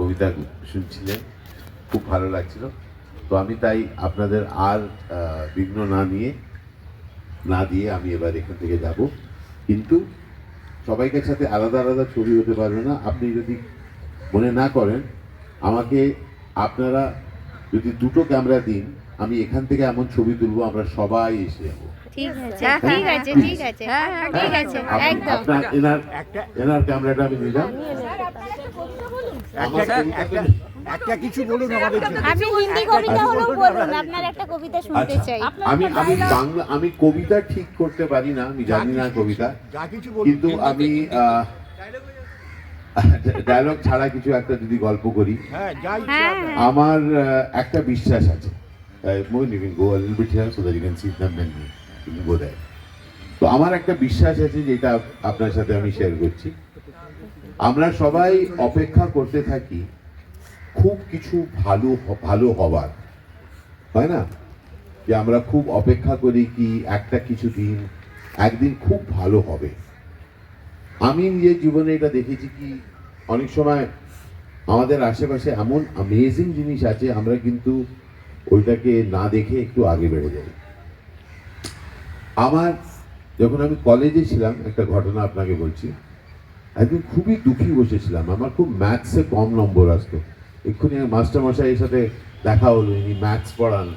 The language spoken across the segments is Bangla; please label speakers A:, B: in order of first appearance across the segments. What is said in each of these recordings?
A: কবিতা শুনছিলেন, খুব ভালো লাগছিল। তো আমি তাই আপনাদের আর বিঘ্ন না দিয়ে আমি এবার এখান থেকে যাব। কিন্তু সবাইকার সাথে আলাদা আলাদা ছবি হতে পারবে না। আপনি যদি মনে না করেন, আমাকে আপনারা যদি দুটো ক্যামেরা দিন, আমি এখান থেকে এমন ছবি তুলবো আমরা সবাই এসে যাবো।
B: ঠিক আছে, ঠিক আছে, ঠিক আছে, ঠিক আছে, একদম।
A: আপনার এনার ক্যামেরাটা আমি নিলাম।
C: একটা কিছু বলুন আমাদের জন্য।
B: আপনি হিন্দি কবিতা হলেও বলুন, আপনার একটা কবিতা শুনতে চাই।
A: আমি বাংলা, আমি কবিতা ঠিক করতে পারি না, আমি জানি না কবিতা, কিন্তু আমি ডায়লগ ছাড়া কিছু একটা যদি গল্প করি। আমার একটা বিশ্বাস আছে, তো আমার একটা বিশ্বাস আছে যেটা আপনার সাথে আমি শেয়ার করছি। আমরা সবাই অপেক্ষা করতে থাকি খুব কিছু ভালো হবার, হয় না? যে আমরা খুব অপেক্ষা করি কি একটা কিছু দিন একদিন খুব ভালো হবে। আমি নিজের জীবনে এটা দেখেছি কি অনেক সময় আমাদের আশেপাশে এমন অ্যামেজিং জিনিস আছে, আমরা কিন্তু ওইটাকে না দেখে একটু আগে বেড়ে যাই। আমার যখন আমি কলেজে ছিলাম, একটা ঘটনা আপনাকে বলছি। একদিন খুবই দুঃখী বসেছিলাম, আমার খুব ম্যাথসে কম নম্বর আসতো। এক্ষুনি মাস্টার মশাইয়ের সাথে দেখা হলো, ইনি ম্যাথস পড়ান।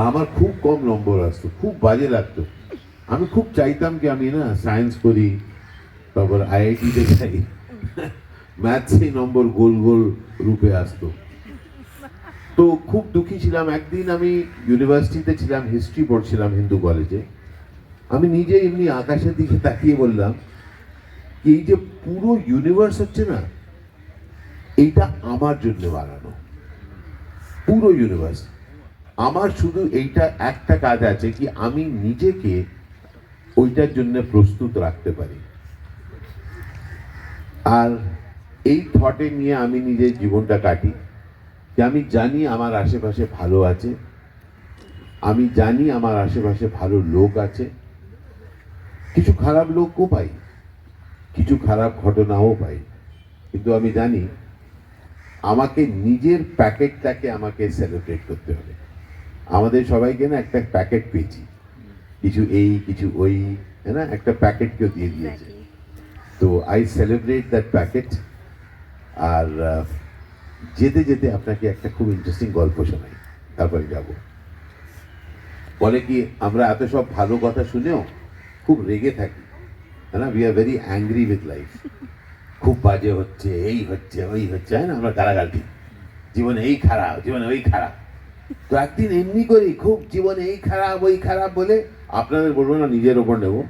A: আমার খুব কম নম্বর আসতো, খুব বাজে লাগতো। আমি খুব চাইতাম কি আমি না সায়েন্স করি, তারপর আইআইটিতে যাই, ম্যাথসে নম্বর গোল গোল রূপে আসতো। তো খুব দুঃখী ছিলাম। একদিন আমি ইউনিভার্সিটিতে ছিলাম, হিস্ট্রি পড়ছিলাম হিন্দু কলেজে। আমি নিজে এমনি আকাশের দিকে তাকিয়ে বললাম, এই যে পুরো ইউনিভার্স হচ্ছে না, এইটা আমার জন্য বানানো, পুরো ইউনিভার্স। আমার শুধু এইটা একটা কাজ আছে কি আমি নিজেকে ওইটার জন্য প্রস্তুত রাখতে পারি। আর এই থটে নিয়ে আমি নিজের জীবনটা কাটি, যে আমি জানি আমার আশেপাশে ভালো আছে, আমি জানি আমার আশেপাশে ভালো লোক আছে। কিছু খারাপ লোকও পাই, কিছু খারাপ ঘটনাও পাই, কিন্তু আমি জানি আমাকে নিজের প্যাকেটটাকে আমাকে সেলিব্রেট করতে হবে। আমাদের সবাইকে না একটা প্যাকেট পেয়েছি, কিছু এই কিছু ওই, হ্যাঁ না, একটা প্যাকেট কেউ দিয়ে দিয়েছে। তো আই সেলিব্রেট দ্যাট প্যাকেট। আর যেতে যেতে আপনাকে একটা খুব ইন্টারেস্টিং গল্প শোনাই, তারপরে যাব। বলে কি আমরা এত সব ভালো কথা শুনেও খুব রেগে থাকি, হ্যাঁ না, we are very angry with life. খুব বাজে হচ্ছে, এই হচ্ছে, ওই হচ্ছে, হ্যাঁ না, আমরা গালাগালি, জীবনে এই খারাপ, জীবনে ওই খারাপ। তো একদিন এমনি করি খুব জীবনে এই খারাপ ওই খারাপ বলে, আপনাদের বলবো না, নিজের ওপর নেবো,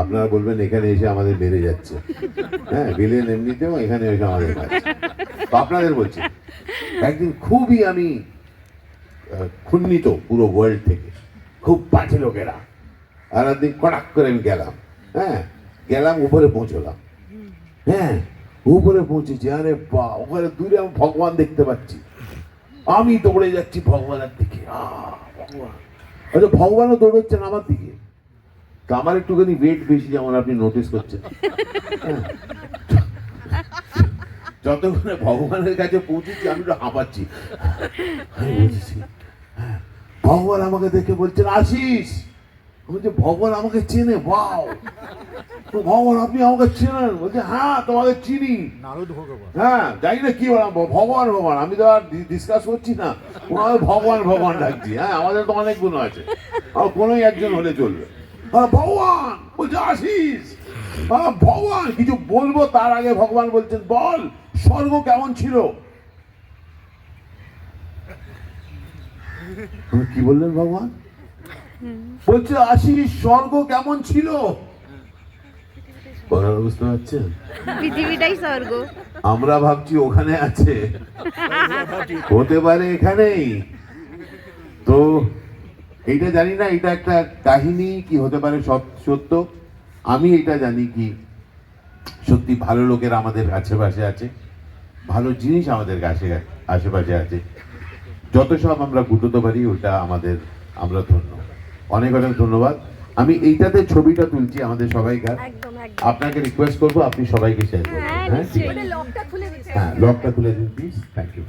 A: আপনারা বলবেন এখানে এসে আমাদের বেড়ে যাচ্ছে, হ্যাঁ ভিলেন এমনিতেও এখানে এসে আমাদের খাচ্ছে। তো আপনাদের বলছি, একদিন খুবই আমি ক্ষুণ্ণিত পুরো ওয়ার্ল্ড থেকে, খুব বাজে লোকেরা। আর একদিন কড়াক করে আমি গেলাম, হ্যাঁ গেলাম, উপরে পৌঁছলাম, হ্যাঁ উপরে পৌঁছেছি। আরে বা, ওখানে দূরে আমি ভগবান দেখতে পাচ্ছি, আমি দৌড়ে যাচ্ছি ভগবানের দিকে। ভগবান, আচ্ছা ভগবানও দৌড়চ্ছেন আমার দিকে। তো আমার একটুখানি ওয়েট বেশি, যেমন আপনি নোটিস করছেন। যতক্ষণে ভগবানের কাছে পৌঁছেছি আমি একটু হাঁপাচ্ছি। ভগবান আমাকে দেখে বলছেন আশিস। বলছে ভগবান আমাকে চেনে, বাও, তো ভগবান আপনি আমাকে চেনেন? বলছে হ্যাঁ তোমাকে চিনি। হ্যাঁ জানি না কি বললাম, ভগবান ভগবান, আমি তো আর ডিসকাস করছি না, ওনাদের ভগবান ভগবান ডাকছি। হ্যাঁ আমাদের তো অনেক গুণ আছে, আর কোনো একজন হলে চলবে। হ্যাঁ ভগবান বলছে আশিস, হ্যাঁ ভগবান কিছু বলবো তার আগে ভগবান বলছেন বল স্বর্গ কেমন ছিল। কি বললেন ভগবান? বলছে আশিস স্বর্গ কেমন ছিল। বুঝতে পারছেন,
B: পৃথিবীটাই স্বর্গ।
A: আমরা ভাবছি ওখানে আছে, হতে পারে এখানেই। তো এইটা জানি না এটা একটা কাহিনী কি হতে পারে সত্য। আমি এটা জানি কি সত্যি ভালো লোকের আমাদের আশেপাশে আছে, ভালো জিনিস আমাদের আশেপাশে আছে। যত সব আমরা গুটোতে পারি ওটা আমাদের, আমরা ধন্য। অনেক অনেক ধন্যবাদ। আমি এইটাতে ছবিটা তুলছি আমাদের সবাইকার, আপনাকে রিকোয়েস্ট করবো আপনি সবাইকে শেয়ার করবেন। হ্যাঁ ঠিক আছে। হ্যাঁ লকটা খুলে দিন প্লিজ, থ্যাংক ইউ।